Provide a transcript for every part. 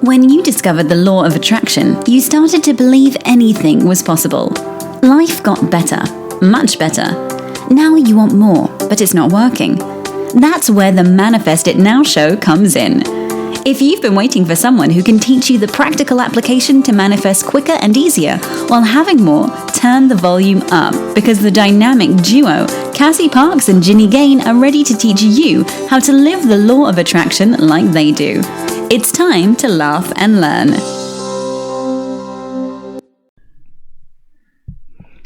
When you discovered the law of attraction, you started to believe anything was possible. Life got better, much better. Now you want more, but it's not working. That's where the Manifest It Now show comes in. If you've been waiting for someone who can teach you the practical application to manifest quicker and easier while having more, turn the volume up, because the dynamic duo, Cassie Parks and Ginny Gane, are ready to teach you how to live the law of attraction like they do. It's time to laugh and learn.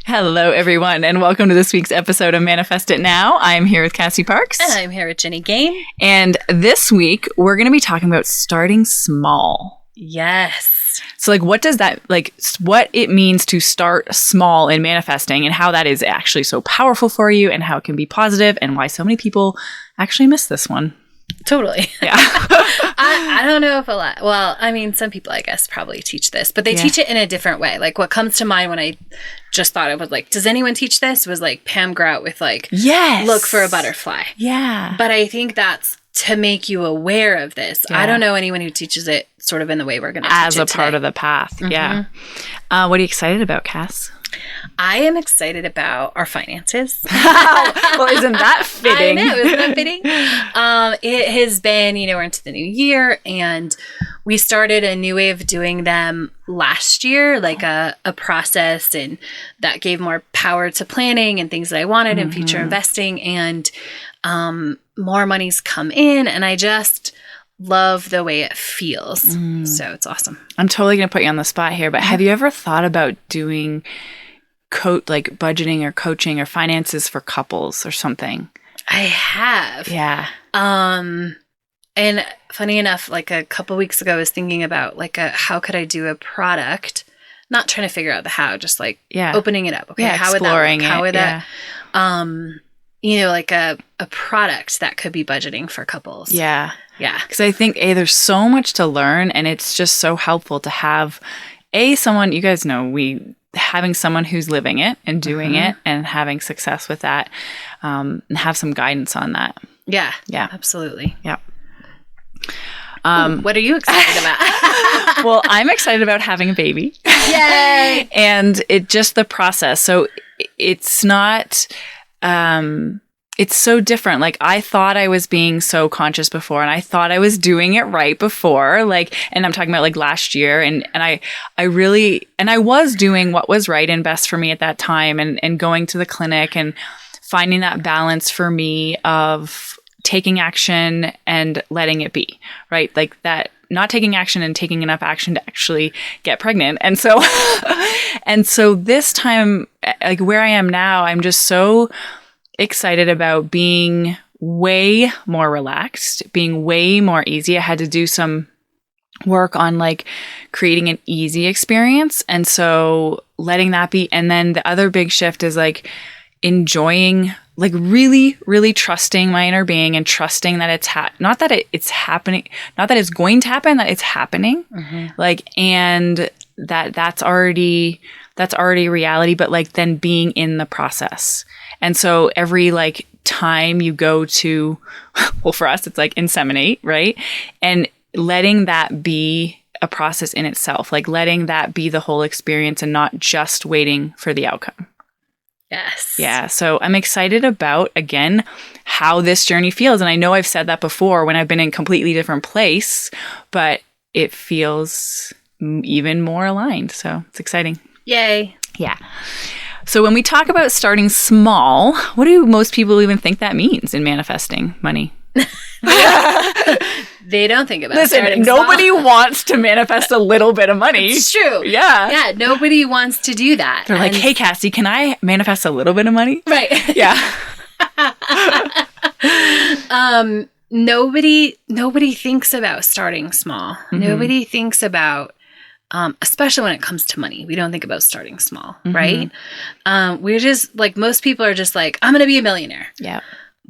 Hello, everyone, and welcome to this week's episode of Manifest It Now. I'm here with Cassie Parks. And I'm here with Ginny Gane. And this week, we're going to be talking about starting small. Yes. So, what does that, what it means to start small in manifesting and how that is actually so powerful for you and how it can be positive and why so many people actually miss this one. Totally. Yeah. I don't know if a lot. Well, I mean, some people, I guess, probably teach this, but they teach it in a different way. Like, what comes to mind when I just thought it was like, does anyone teach this? Was like Pam Grout with yes, look for a butterfly. Yeah. But I think that's to make you aware of this. Yeah. I don't know anyone who teaches it sort of in the way we're going to teach it as a part of the path. Mm-hmm. Yeah. What are you excited about, Cass? I am excited about our finances. Well, isn't that fitting? I know, isn't that fitting? It has been, we're into the new year, and we started a new way of doing them last year, like a process, and that gave more power to planning and things that I wanted and future investing, and more money's come in, and I just love the way it feels. So it's awesome. I'm totally going to put you on the spot here, but have you ever thought about doing budgeting or coaching or finances for couples or something? I have. Yeah. And funny enough, like a couple weeks ago, I was thinking about how could I do a product, not trying to figure out the how, just opening it up. Okay. Yeah, how would that work? How would that, like a product that could be budgeting for couples. Yeah. Yeah. Because I think, there's so much to learn, and it's just so helpful to have, someone, you guys know, having someone who's living it and doing it and having success with that, and have some guidance on that. Yeah. Yeah. Absolutely. Yeah. What are you excited about? Well, I'm excited about having a baby. Yay! And the process. So it's not... it's so different. I thought I was being so conscious before, and I thought I was doing it right before, and I'm talking about last year, and I was doing what was right and best for me at that time, and going to the clinic and finding that balance for me of taking action and letting it be, right? That not taking action and taking enough action to actually get pregnant. And so, this time, where I am now, I'm just so excited about being way more relaxed, being way more easy. I had to do some work on creating an easy experience. And so letting that be. And then the other big shift is enjoying, really, really trusting my inner being and trusting that it's not that it's happening, not that it's going to happen, that it's happening. And that's already reality, but then being in the process. And so every time you go to, well, for us, it's inseminate, right? And letting that be a process in itself, letting that be the whole experience and not just waiting for the outcome. Yes. Yeah. So I'm excited about, again, how this journey feels. And I know I've said that before when I've been in a completely different place, but it feels even more aligned. So it's exciting. Yay. Yeah. So when we talk about starting small, what do most people even think that means in manifesting money? They don't think about starting nobody small. wants to manifest a little bit of money. It's true. Yeah. Yeah, nobody wants to do that. They're hey, Cassie, can I manifest a little bit of money? Right. Yeah. Nobody thinks about starting small. Nobody thinks about especially when it comes to money. We don't think about starting small, right? We're just most people are just I'm going to be a millionaire. Yeah.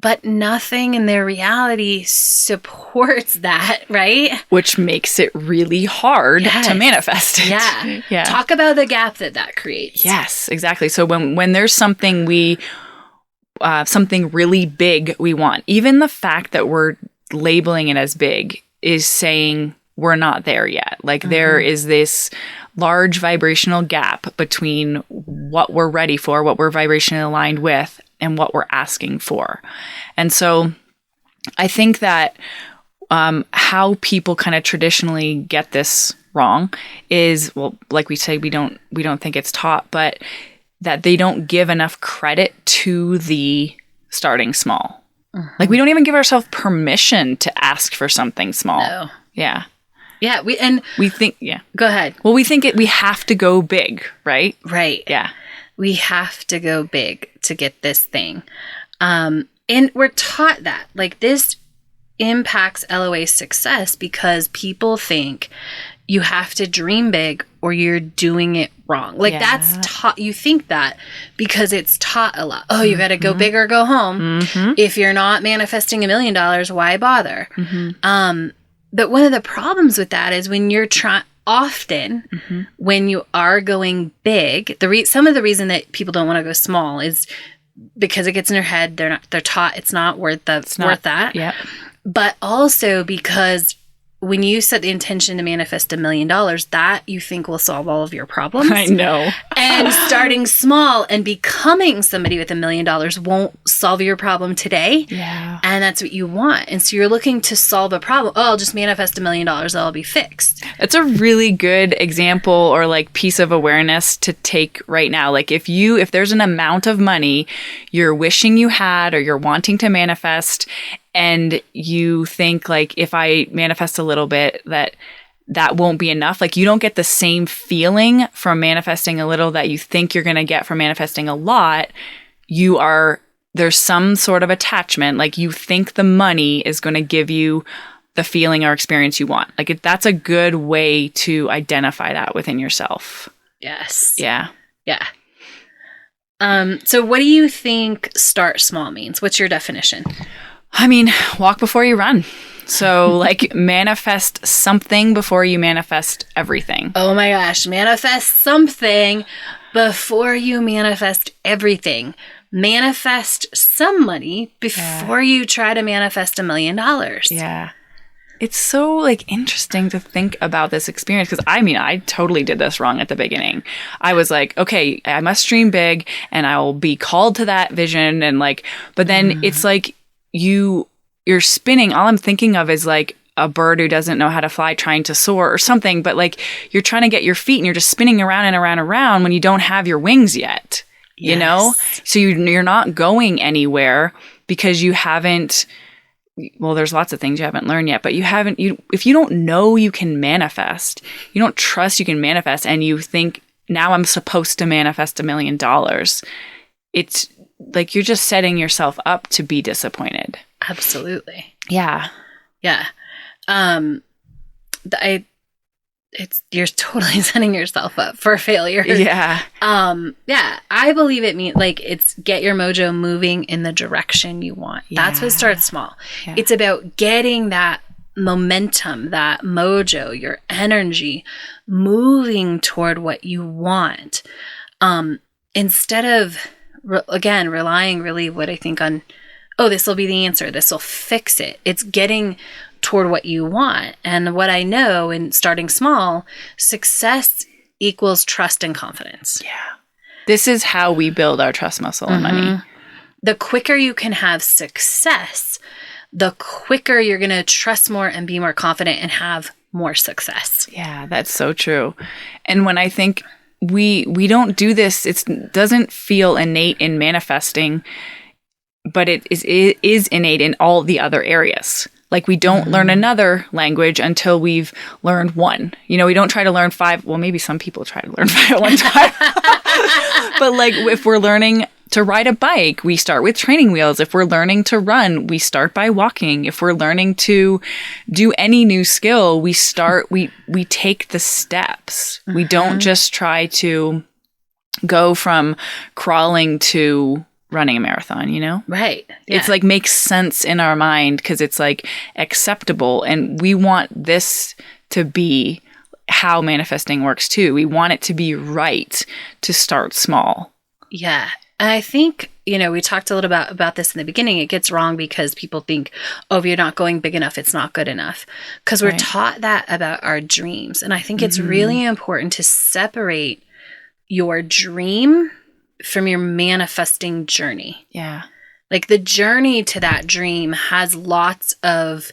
But nothing in their reality supports that, right? Which makes it really hard to manifest it. Yeah. Yeah. Talk about the gap that creates. Yes, exactly. So when there's something something really big we want, even the fact that we're labeling it as big is saying we're not there yet. Like there is this large vibrational gap between what we're ready for, what we're vibrationally aligned with, and what we're asking for. And so I think that how people kind of traditionally get this wrong is, well, like we say, we don't think it's taught, but that they don't give enough credit to the starting small. Like we don't even give ourselves permission to ask for something small. No. Yeah. Yeah, we think, yeah. Go ahead. Well, we think we have to go big, right? Right. Yeah. We have to go big to get this thing. And we're taught that. Like, this impacts LOA success because people think you have to dream big or you're doing it wrong. Like, that's taught. You think that because it's taught a lot. Oh, you got to go big or go home. If you're not manifesting $1 million, why bother? But one of the problems with that is when you're often when you are going big, some of the reason that people don't want to go small is because it gets in their head. They're taught it's not worth that. Yeah. But also because when you set the intention to manifest $1 million, that you think will solve all of your problems. I know. And starting small and becoming somebody with $1 million won't solve your problem today. Yeah. And that's what you want. And so you're looking to solve a problem. Oh, I'll just manifest $1 million. It'll be fixed. It's a really good example or like piece of awareness to take right now. Like if there's an amount of money you're wishing you had or you're wanting to manifest, and you think like, if I manifest a little bit, that won't be enough. Like you don't get the same feeling from manifesting a little that you think you're going to get from manifesting a lot. There's some sort of attachment. Like you think the money is going to give you the feeling or experience you want. Like that's a good way to identify that within yourself. Yes. Yeah. Yeah. So what do you think start small means? What's your definition? I mean, walk before you run. So like manifest something before you manifest everything. Oh my gosh. Manifest something before you manifest everything. Manifest some money before you try to manifest $1 million. Yeah. It's so like interesting to think about this experience because I totally did this wrong at the beginning. I was like, okay, I must dream big and I'll be called to that vision and like, but then it's like you're spinning. All I'm thinking of is like a bird who doesn't know how to fly trying to soar or something, but like you're trying to get your feet and you're just spinning around and around and around when you don't have your wings yet, you know? So you're not going anywhere because you haven't. Well, there's lots of things you haven't learned yet, but if you don't know you can manifest, you don't trust you can manifest, and you think, now I'm supposed to manifest $1 million, it's like you're just setting yourself up to be disappointed. Absolutely. Yeah. Yeah. You're totally setting yourself up for failure. Yeah. Yeah. I believe it means like it's get your mojo moving in the direction you want. Yeah. That's what starts small. Yeah. It's about getting that momentum, that mojo, your energy moving toward what you want. Instead of, again, relying really what I think on, oh, this will be the answer. This will fix it. It's getting toward what you want. And what I know in starting small, success equals trust and confidence. Yeah. This is how we build our trust muscle and money. The quicker you can have success, the quicker you're going to trust more and be more confident and have more success. Yeah, that's so true. And when I think we don't do this, it doesn't feel innate in manifesting, but it is innate in all the other areas. Like we don't learn another language until we've learned one. You know, we don't try to learn 5. Well, maybe some people try to learn 5 at one time. But like if we're learning to ride a bike, we start with training wheels. If we're learning to run, we start by walking. If we're learning to do any new skill, we take the steps. We don't just try to go from crawling to running a marathon, you know? Right. Yeah. It's like makes sense in our mind because it's like acceptable. And we want this to be how manifesting works too. We want it to be right to start small. Yeah. And I think we talked a little about this in the beginning. It gets wrong because people think, oh, if you're not going big enough, it's not good enough. Because we're taught that about our dreams. And I think it's really important to separate your dream from your manifesting journey. Yeah. Like the journey to that dream has lots of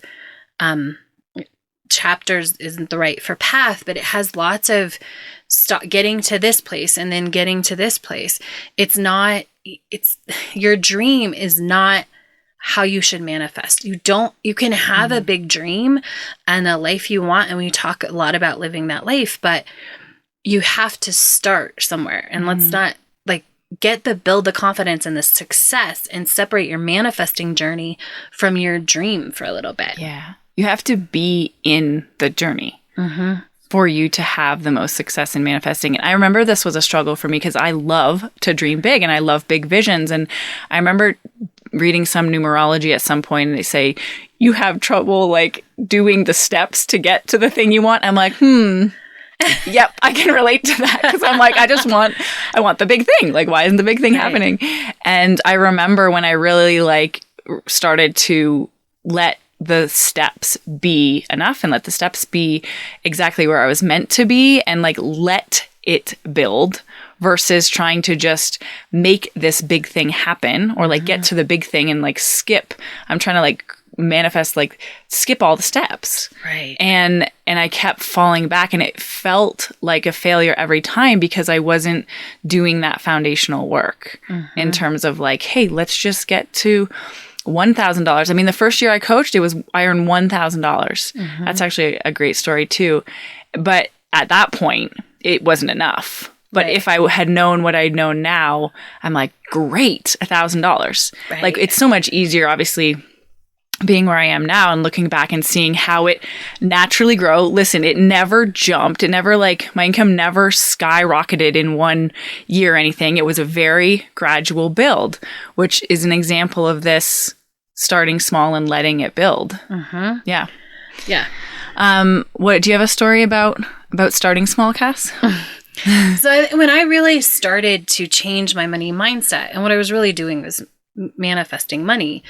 chapters isn't the right for path, but it has lots of getting to this place and then getting to this place. It's your dream is not how you should manifest. You can have a big dream and a life you want. And we talk a lot about living that life, but you have to start somewhere, and let's not build the confidence and the success and separate your manifesting journey from your dream for a little bit. Yeah. You have to be in the journey for you to have the most success in manifesting. And I remember this was a struggle for me because I love to dream big and I love big visions. And I remember reading some numerology at some point and they say, you have trouble doing the steps to get to the thing you want. I'm like, yep, I can relate to that because I'm like, I want the big thing. Why isn't the big thing happening? And I remember when I really started to let the steps be enough and let the steps be exactly where I was meant to be and let it build versus trying to just make this big thing happen or get to the big thing and skip. I'm trying to manifest, skip all the steps. Right. And I kept falling back and it felt like a failure every time because I wasn't doing that foundational work in terms of hey, let's just get to $1,000. I mean, the first year I coached, I earned $1,000. That's actually a great story too. But at that point, it wasn't enough. But if I had known what I'd known now, I'm like, great, $1,000. Right. It's so much easier, obviously, being where I am now and looking back and seeing how it naturally grow. Listen, it never jumped. It never my income never skyrocketed in 1 year or anything. It was a very gradual build, which is an example of this starting small and letting it build. Yeah. Yeah. What do you have a story about starting small, Cass? So when I really started to change my money mindset, and what I was really doing was manifesting money,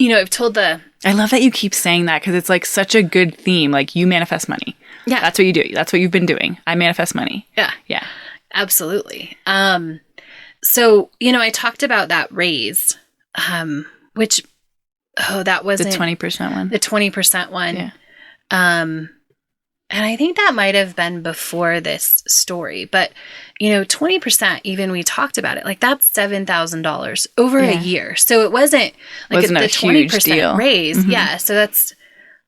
I've told I love that you keep saying that because it's such a good theme. You manifest money. Yeah. That's what you do. That's what you've been doing. I manifest money. Yeah. Yeah. Absolutely. So, I talked about that raise, which, that was the 20% one. The 20% one. Yeah. And I think that might have been before this story, but 20%, even we talked about it, that's $7,000 over a year. So it wasn't the 20% raise. Yeah. So that's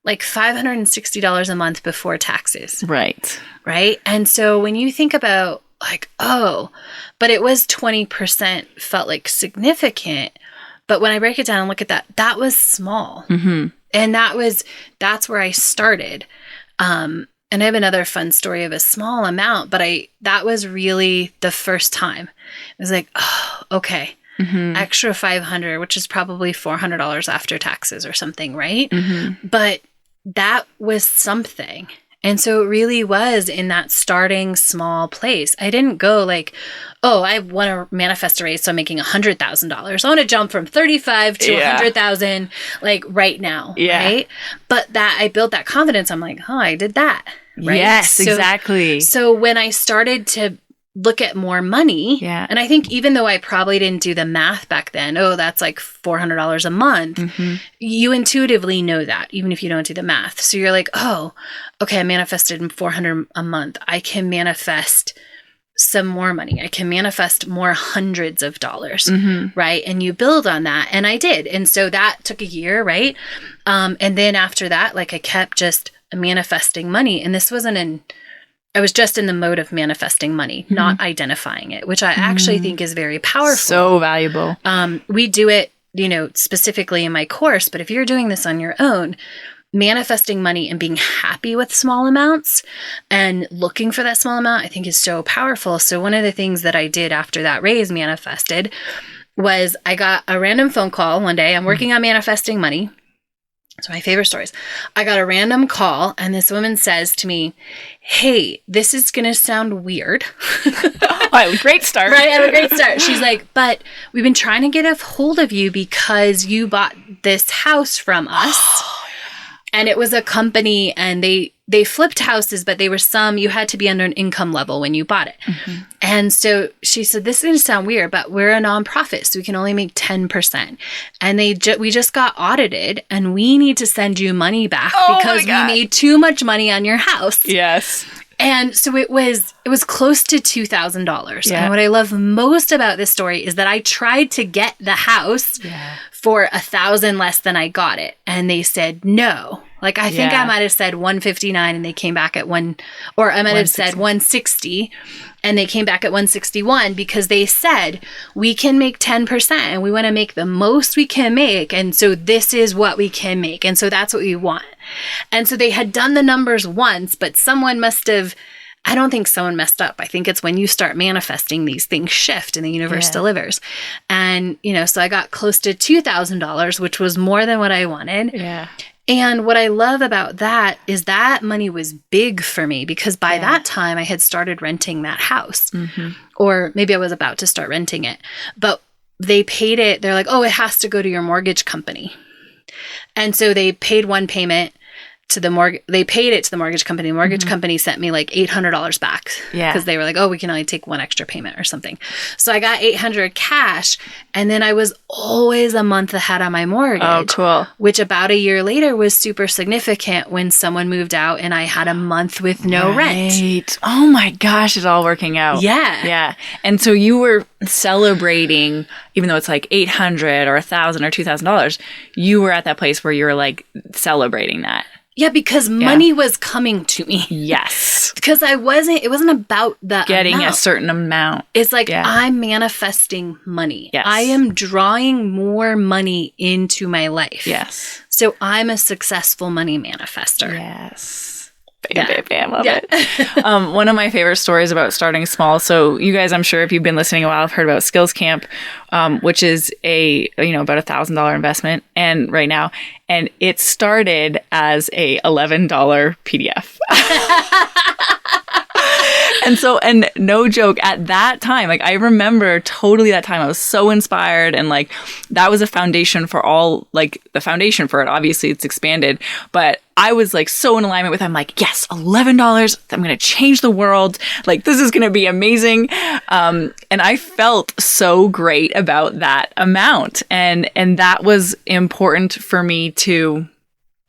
$560 a month before taxes. Right. Right. And so when you think about but it was 20% felt significant. But when I break it down and look at that was small. And that's where I started. And I have another fun story of a small amount, but that was really the first time. It was oh, okay. Extra $500, which is probably $400 after taxes or something, right? But that was something. And so it really was in that starting small place. I didn't go oh, I want to manifest a raise, so I'm making $100,000. I want to jump from 35 to 100,000 right now, right? But that I built that confidence. I'm oh, I did that, right? Yes, exactly. So when I started to look at more money, and I think even though I probably didn't do the math back then, that's $400 a month, you intuitively know that, even if you don't do the math. So you're oh, okay, I manifested $400 a month. I can manifest some more money. I can manifest more hundreds of dollars, right? And you build on that. And I did. And so that took a year, right? And then after that, I kept just manifesting money. And this wasn't I was just in the mode of manifesting money, not identifying it, which I actually think is very powerful. So valuable. We do it, specifically in my course, but if you're doing this on your own, manifesting money and being happy with small amounts and looking for that small amount, I think is so powerful. So one of the things that I did after that raise manifested was I got a random phone call one day. I'm working on manifesting money. So my favorite stories. I got a random call and this woman says to me, hey, this is going to sound weird. Great start. Right, I have a great start. She's like, but we've been trying to get a hold of you because you bought this house from us. And it was a company and they flipped houses, but they were you had to be under an income level when you bought it. Mm-hmm. And so she said, this is going to sound weird, but we're a nonprofit, so we can only make 10%. And we just got audited and we need to send you money back because we made too much money on your house. Yes. And so it was close to $2,000. Yeah. And what I love most about this story is that I tried to get the house for $1,000 less than I got it. And they said no. Like, I think I might have said 159 and they came back at or I might have said 160 and they came back at 161 because they said, we can make 10% and we want to make the most we can make. And so this is what we can make. And so that's what we want. And so they had done the numbers once, but someone must have, I don't think someone messed up. I think it's when you start manifesting, these things shift and the universe delivers. And, so I got close to $2,000, which was more than what I wanted. Yeah. And what I love about that is that money was big for me because by that time I had started renting that house. Mm-hmm. Or maybe I was about to start renting it. But they paid it. They're like, oh, it has to go to your mortgage company. And so they paid one payment to the mortgage. They paid it to the mortgage company. The mortgage company sent me like $800 back. Yeah. Because they were like, oh, we can only take one extra payment or something. So I got $800 cash. And then I was always a month ahead on my mortgage. Oh, cool. Which about a year later was super significant when someone moved out and I had a month with no rent. Oh my gosh, it's all working out. Yeah. Yeah. And so you were celebrating, even though it's like $800 or $1,000 or $2,000, you were at that place where you were like celebrating that. Yeah, because money was coming to me. Yes. Because it wasn't about the getting amount. a certain amount. It's like I'm manifesting money. Yes. I am drawing more money into my life. Yes. So I'm a successful money manifester. Yes. Bam, love it. One of my favorite stories about starting small. So you guys, I'm sure if you've been listening a while, have heard about Skills Camp, which is about $1,000 investment and right now. And it started as a $11 PDF. And no joke, at that time, like I remember totally that time, I was so inspired and like that was a foundation for all, like the foundation for it. Obviously it's expanded, but I was like so in alignment with, I'm like, yes, $11, I'm going to change the world. Like this is going to be amazing. And I felt so great about that amount. And that was important for me to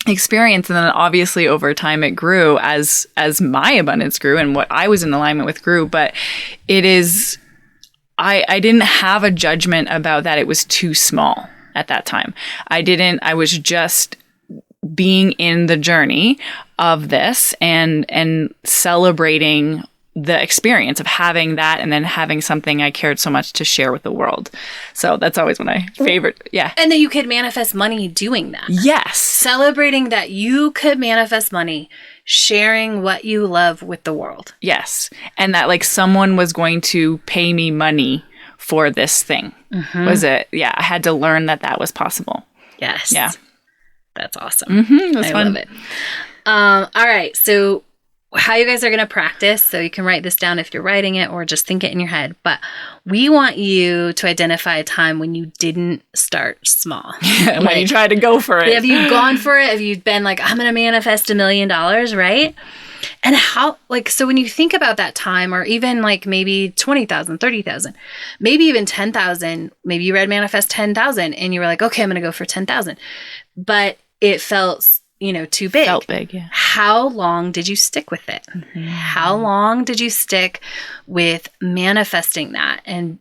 experience. And then obviously over time it grew as my abundance grew and what I was in alignment with grew. But it is, I didn't have a judgment about that. It was too small at that time. I was just being in the journey of this and celebrating the experience of having that and then having something I cared so much to share with the world. So that's always my favorite. Yeah. And that you could manifest money doing that. Yes. Celebrating that you could manifest money, sharing what you love with the world. Yes. And that like someone was going to pay me money for this thing. Mm-hmm. I had to learn that was possible. Yes. Yeah. That's awesome. Mm-hmm. That's fun. Love it. All right. So how you guys are going to practice, so you can write this down if you're writing it or just think it in your head. But we want you to identify a time when you didn't start small. When you tried to go for it. Have you gone for it? Have you been like, I'm going to manifest $1 million, right? And how, like, so when you think about that time, or even like maybe 20,000, 30,000, maybe even 10,000, maybe you read Manifest 10,000 and you were like, okay, I'm going to go for 10,000. But it felt, too big. Felt big, yeah. How long did you stick with it? Mm-hmm. How long did you stick with manifesting that and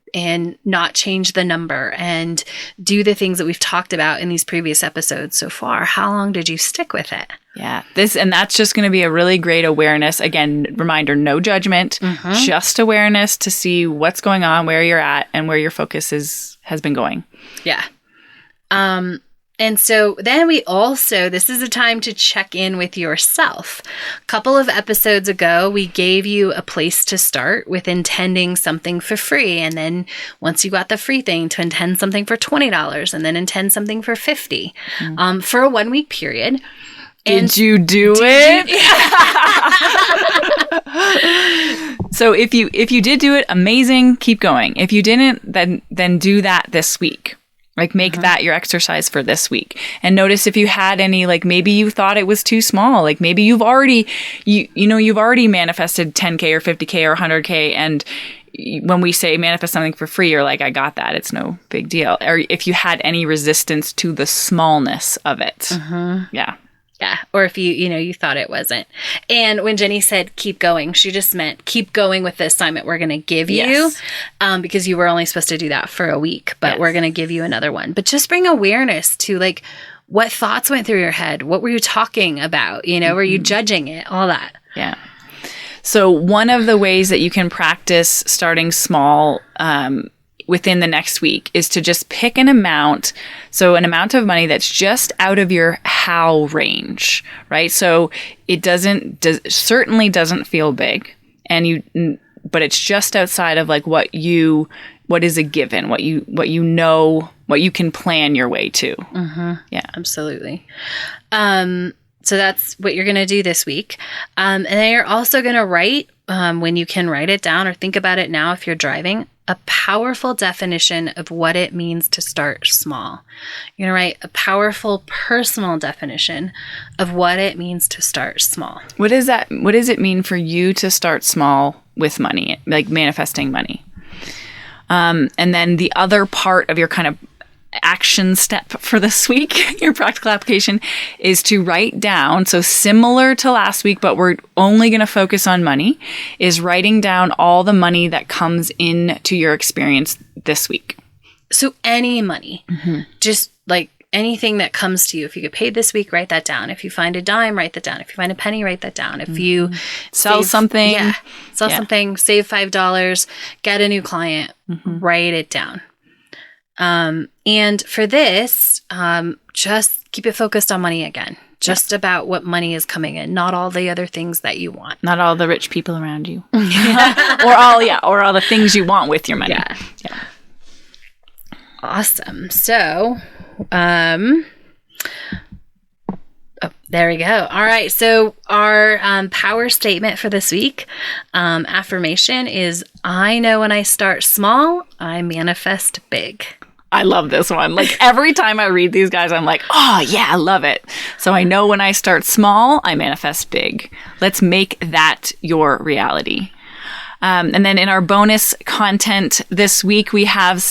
not change the number and do the things that we've talked about in these previous episodes so far? How long did you stick with it? Yeah, that's just going to be a really great awareness. Again, reminder, no judgment, just awareness to see what's going on, where you're at, and where your focus has been going. Yeah. And so then this is a time to check in with yourself. A couple of episodes ago, we gave you a place to start with intending something for free. And then once you got the free thing, to intend something for $20 and then intend something for $50 for a 1 week period. Did you do it? So if you did do it, amazing, keep going. If you didn't, then do that this week. Like make that your exercise for this week. And notice if you had any, like maybe you thought it was too small. Like maybe you've already manifested 10K or 50K or 100K. And when we say manifest something for free, you're like, I got that. It's no big deal. Or if you had any resistance to the smallness of it. Yeah. Yeah. Or if you thought it wasn't. And when Ginny said, keep going, she just meant keep going with the assignment we're going to give you, because you were only supposed to do that for a week, but we're going to give you another one. But just bring awareness to like what thoughts went through your head. What were you talking about? Were you judging it? All that. Yeah. So one of the ways that you can practice starting small, within the next week is to just pick an amount. So an amount of money that's just out of your how range, right? So it certainly doesn't feel big, but it's just outside of like what is a given, what you know, what you can plan your way to. Yeah, absolutely. So that's what you're going to do this week. And then you're also going to write, when you can write it down or think about it now if you're driving, a powerful definition of what it means to start small. You're going to write a powerful personal definition of what it means to start small. What is that? What does it mean for you to start small with money, like manifesting money? And then the other part of your kind of action step for this week, your practical application, is to write down, so similar to last week, but we're only going to focus on money, is writing down all the money that comes into your experience this week. So any money, just like anything that comes to you. If you get paid this week, write that down. If you find a dime, write that down. If you find a penny, write that down. If you sell something, something, save $5, get a new client, write it down. And for this, just keep it focused on money again. Just about what money is coming in, not all the other things that you want. Not all the rich people around you. or all the things you want with your money. Yeah. Awesome. So, there we go. All right. So our power statement for this week, affirmation is, I know when I start small, I manifest big. I love this one. Like every time I read these guys, I'm like, oh yeah, I love it. So I know when I start small, I manifest big. Let's make that your reality. And then in our bonus content this week, we have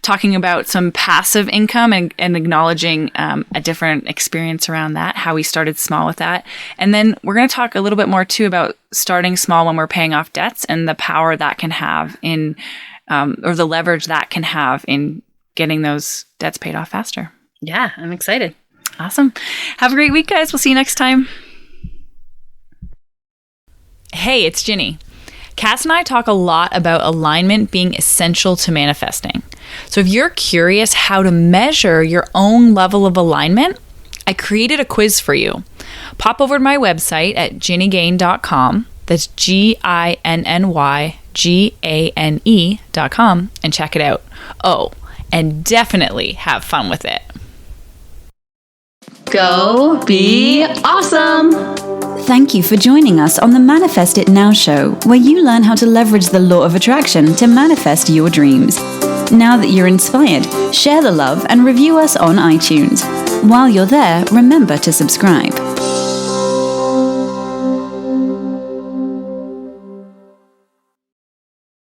talking about some passive income and acknowledging a different experience around that, how we started small with that. And then we're going to talk a little bit more too about starting small when we're paying off debts and the power that can have in or the leverage that can have in getting those debts paid off faster. Yeah, I'm excited. Awesome. Have a great week, guys. We'll see you next time. Hey, it's Ginny. Cass and I talk a lot about alignment being essential to manifesting. So if you're curious how to measure your own level of alignment, I created a quiz for you. Pop over to my website at ginnygane.com. That's GINNYGANE.com and check it out. Oh, and definitely have fun with it. Go be awesome! Thank you for joining us on the Manifest It Now show, where you learn how to leverage the law of attraction to manifest your dreams. Now that you're inspired, share the love and review us on iTunes. While you're there, remember to subscribe.